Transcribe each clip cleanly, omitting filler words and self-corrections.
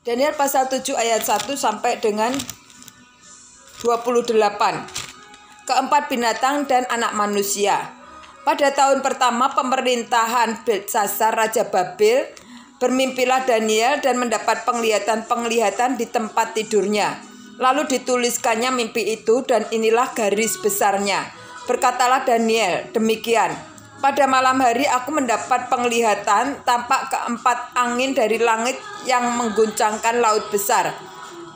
Daniel pasal 7 ayat 1 sampai dengan 28. Keempat binatang dan anak manusia. Pada tahun pertama pemerintahan Belsasar Raja Babel, bermimpilah Daniel dan mendapat penglihatan-penglihatan di tempat tidurnya. Lalu dituliskannya mimpi itu dan inilah garis besarnya. Berkatalah Daniel, demikian. Pada malam hari aku mendapat penglihatan, tampak keempat angin dari langit yang mengguncangkan laut besar.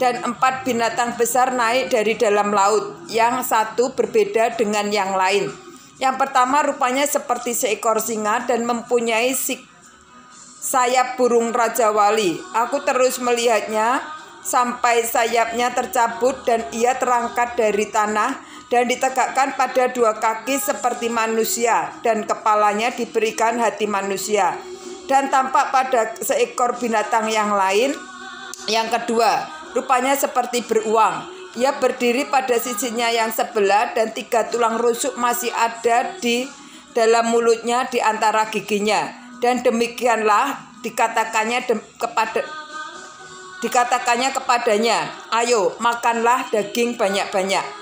Dan 4 binatang besar naik dari dalam laut, yang satu berbeda dengan yang lain. Yang pertama rupanya seperti seekor singa dan mempunyai sayap burung Raja Wali. Aku terus melihatnya sampai sayapnya tercabut dan ia terangkat dari tanah dan ditegakkan pada 2 kaki seperti manusia dan kepalanya diberikan hati manusia. Dan tampak pada seekor binatang yang lain, yang kedua, rupanya seperti beruang. Ia berdiri pada sisinya yang sebelah dan 3 tulang rusuk masih ada di dalam mulutnya di antara giginya. Dan demikianlah dikatakannya kepadanya, ayo makanlah daging banyak-banyak.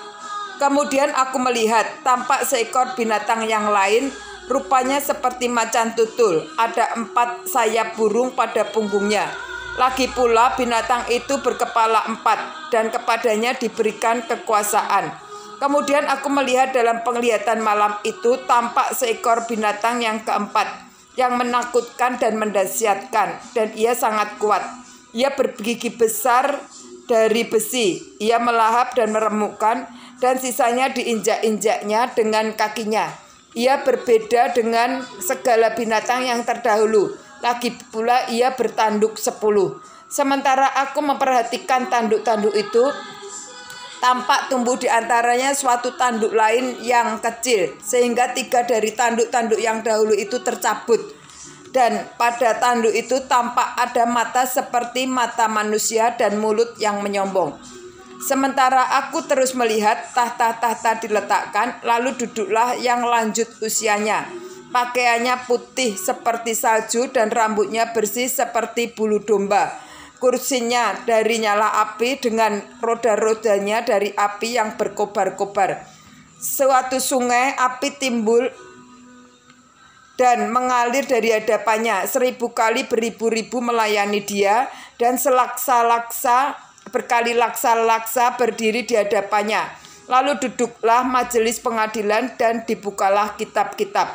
Kemudian aku melihat tampak seekor binatang yang lain, rupanya seperti macan tutul, ada 4 sayap burung pada punggungnya. Lagi pula binatang itu berkepala 4 dan kepadanya diberikan kekuasaan. Kemudian aku melihat dalam penglihatan malam itu tampak seekor binatang yang keempat, yang menakutkan dan mendahsyatkan, dan ia sangat kuat. Ia bergigi besar dari besi, ia melahap dan meremukkan, dan sisanya diinjak-injaknya dengan kakinya. Ia berbeda dengan segala binatang yang terdahulu. Lagi pula ia bertanduk 10. Sementara aku memperhatikan tanduk-tanduk itu, tampak tumbuh di antaranya suatu tanduk lain yang kecil, sehingga 3 dari tanduk-tanduk yang dahulu itu tercabut. Dan pada tanduk itu tampak ada mata seperti mata manusia dan mulut yang menyombong. Sementara aku terus melihat tahta-tahta diletakkan, lalu duduklah yang lanjut usianya. Pakaiannya putih seperti salju dan rambutnya bersih seperti bulu domba. Kursinya dari nyala api dengan roda-rodanya dari api yang berkobar-kobar. Suatu sungai api timbul dan mengalir dari hadapannya. 1000 kali beribu-ribu melayani dia, dan berkali laksa-laksa berdiri di hadapannya. Lalu duduklah majelis pengadilan dan dibukalah kitab-kitab.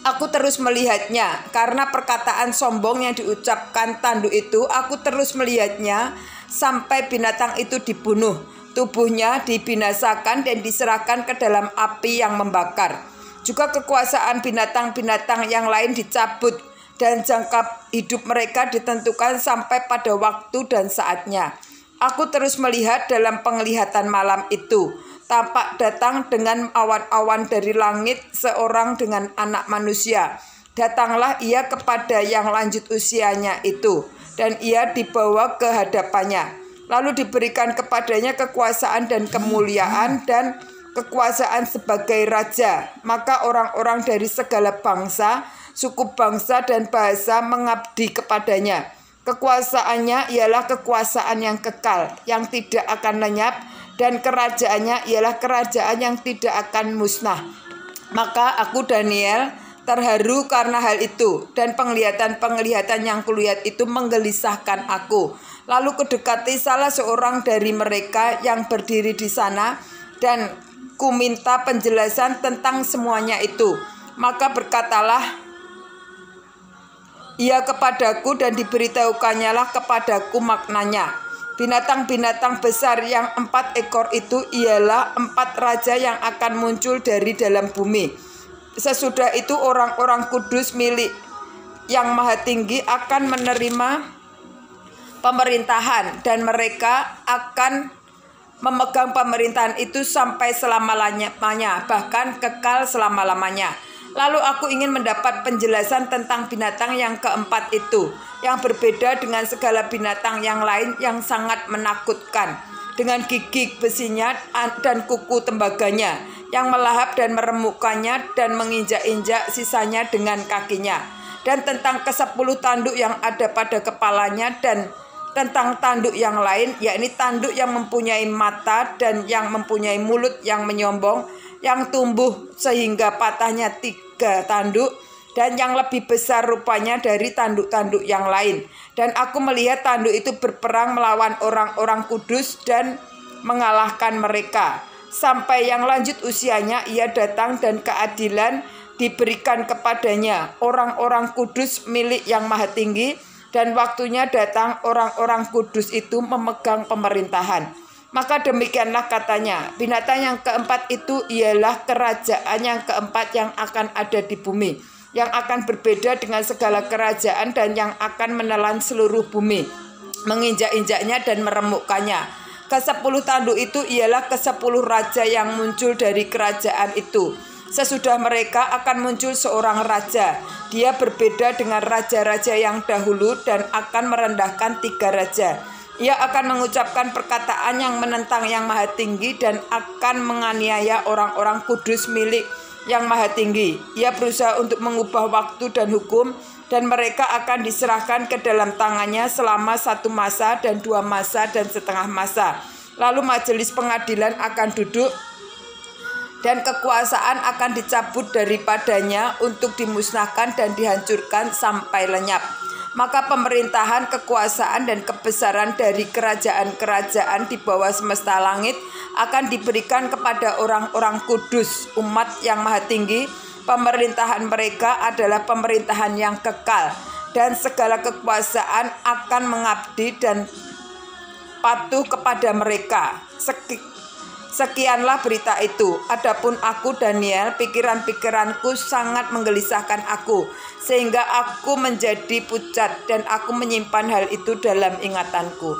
Aku terus melihatnya, karena perkataan sombong yang diucapkan tanduk itu, aku terus melihatnya sampai binatang itu dibunuh. Tubuhnya dibinasakan dan diserahkan ke dalam api yang membakar. Juga kekuasaan binatang-binatang yang lain dicabut, dan jangka hidup mereka ditentukan sampai pada waktu dan saatnya. Aku terus melihat dalam penglihatan malam itu, tampak datang dengan awan-awan dari langit seorang dengan anak manusia. Datanglah ia kepada yang lanjut usianya itu, dan ia dibawa ke hadapannya. Lalu diberikan kepadanya kekuasaan dan kemuliaan dan kekuasaan sebagai raja. Maka orang-orang dari segala bangsa, suku bangsa dan bahasa mengabdi kepadanya. Kekuasaannya ialah kekuasaan yang kekal, yang tidak akan lenyap, dan kerajaannya ialah kerajaan yang tidak akan musnah. Maka aku Daniel terharu karena hal itu, dan penglihatan-penglihatan yang kulihat itu menggelisahkan aku. Lalu kudekati salah seorang dari mereka yang berdiri di sana, dan ku minta penjelasan tentang semuanya itu. Maka berkatalah ia kepadaku, dan diberitahukannya lah kepadaku maknanya. Binatang-binatang besar yang 4 ekor itu ialah 4 raja yang akan muncul dari dalam bumi. Sesudah itu orang-orang kudus milik yang maha tinggi akan menerima pemerintahan, dan mereka akan memegang pemerintahan itu sampai selama-lamanya, bahkan kekal selama-lamanya. Lalu aku ingin mendapat penjelasan tentang binatang yang keempat itu, yang berbeda dengan segala binatang yang lain yang sangat menakutkan, dengan gigi besinya dan kuku tembaganya, yang melahap dan meremukkannya dan menginjak-injak sisanya dengan kakinya. Dan tentang ke-10 tanduk yang ada pada kepalanya dan tentang tanduk yang lain, yakni tanduk yang mempunyai mata dan yang mempunyai mulut yang menyombong, yang tumbuh sehingga patahnya 3 tanduk, dan yang lebih besar rupanya dari tanduk-tanduk yang lain. Dan aku melihat tanduk itu berperang melawan orang-orang kudus dan mengalahkan mereka. Sampai yang lanjut usianya ia datang dan keadilan diberikan kepadanya, orang-orang kudus milik yang maha tinggi, dan waktunya datang orang-orang kudus itu memegang pemerintahan. Maka demikianlah katanya, binatang yang keempat itu ialah kerajaan yang keempat yang akan ada di bumi, yang akan berbeda dengan segala kerajaan dan yang akan menelan seluruh bumi, menginjak-injaknya dan meremukkannya. Ke-10 tanduk itu ialah ke-10 raja yang muncul dari kerajaan itu. Sesudah mereka akan muncul seorang raja. Dia berbeda dengan raja-raja yang dahulu dan akan merendahkan 3 raja. Ia akan mengucapkan perkataan yang menentang yang maha tinggi dan akan menganiaya orang-orang kudus milik yang maha tinggi. Ia berusaha untuk mengubah waktu dan hukum, dan mereka akan diserahkan ke dalam tangannya selama 1 masa dan 2 masa dan setengah masa. Lalu majelis pengadilan akan duduk dan kekuasaan akan dicabut daripadanya untuk dimusnahkan dan dihancurkan sampai lenyap. Maka pemerintahan, kekuasaan, dan kebesaran dari kerajaan-kerajaan di bawah semesta langit akan diberikan kepada orang-orang kudus, umat yang maha tinggi. Pemerintahan mereka adalah pemerintahan yang kekal, dan segala kekuasaan akan mengabdi dan patuh kepada mereka. Sekianlah berita itu. Adapun aku, Daniel, pikiran-pikiranku sangat menggelisahkan aku, sehingga aku menjadi pucat dan aku menyimpan hal itu dalam ingatanku.